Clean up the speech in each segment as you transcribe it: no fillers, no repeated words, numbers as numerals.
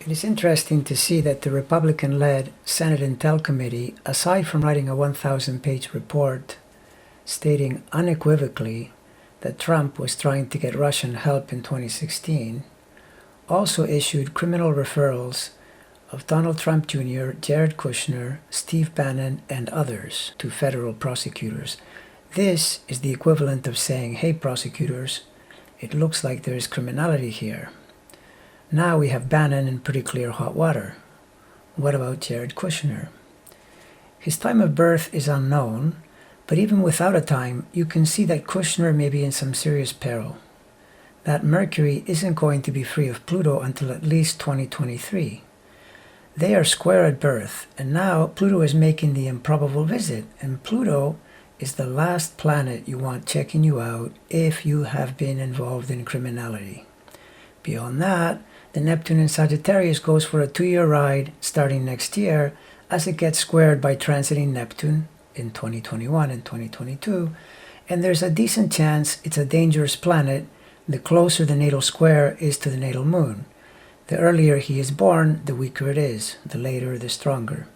It is interesting to see that the Republican-led Senate Intel Committee, aside from writing a 1,000-page report stating unequivocally that Trump was trying to get Russian help in 2016, also issued criminal referrals of Donald Trump Jr., Jared Kushner, Steve Bannon, and others to federal prosecutors. This is the equivalent of saying, hey prosecutors, it looks like there is criminality here. Now we have Bannon in pretty clear hot water. What about Jared Kushner? His time of birth is unknown, but even without a time, you can see that Kushner may be in some serious peril. That Mercury isn't going to be free of Pluto until at least 2023. They are square at birth, and now Pluto is making the improbable visit, and Pluto is the last planet you want checking you out if you have been involved in criminality. Beyond that, the Neptune in Sagittarius goes for a 2-year ride starting next year as it gets squared by transiting Neptune in 2021 and 2022, and there's a decent chance it's a dangerous planet the closer the natal square is to the natal moon. The earlier he is born, the weaker it is, the later the stronger.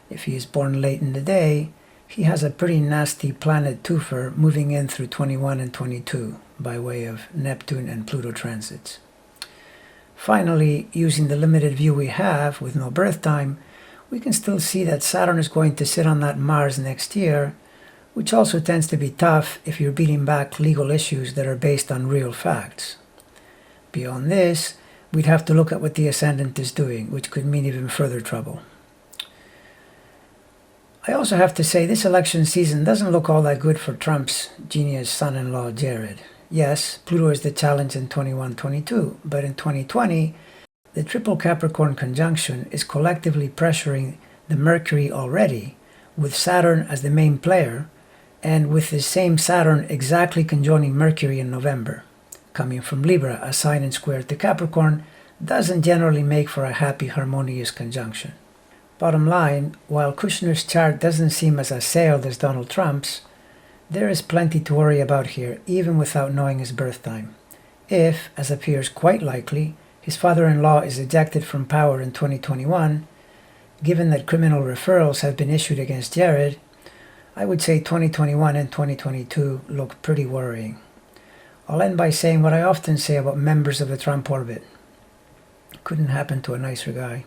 If he is born late in the day, he has a pretty nasty planet twofer moving in through 21 and 22 by way of Neptune and Pluto transits. Finally, using the limited view we have with no birth time, we can still see that Saturn is going to sit on that Mars next year, which also tends to be tough if you're beating back legal issues that are based on real facts. Beyond this, we'd have to look at what the ascendant is doing, which could mean even further trouble. I also have to say this election season doesn't look all that good for Trump's genius son-in-law Jared. Yes, Pluto is the challenge in 21-22, but in 2020, the triple Capricorn conjunction is collectively pressuring the Mercury already, with Saturn as the main player, and with the same Saturn exactly conjoining Mercury in November. Coming from Libra, a sign in square to Capricorn, doesn't generally make for a happy, harmonious conjunction. Bottom line, while Kushner's chart doesn't seem as assailed as Donald Trump's, there is plenty to worry about here, even without knowing his birth time. If, as appears quite likely, his father-in-law is ejected from power in 2021, given that criminal referrals have been issued against Jared, I would say 2021 and 2022 look pretty worrying. I'll end by saying what I often say about members of the Trump orbit. Couldn't happen to a nicer guy.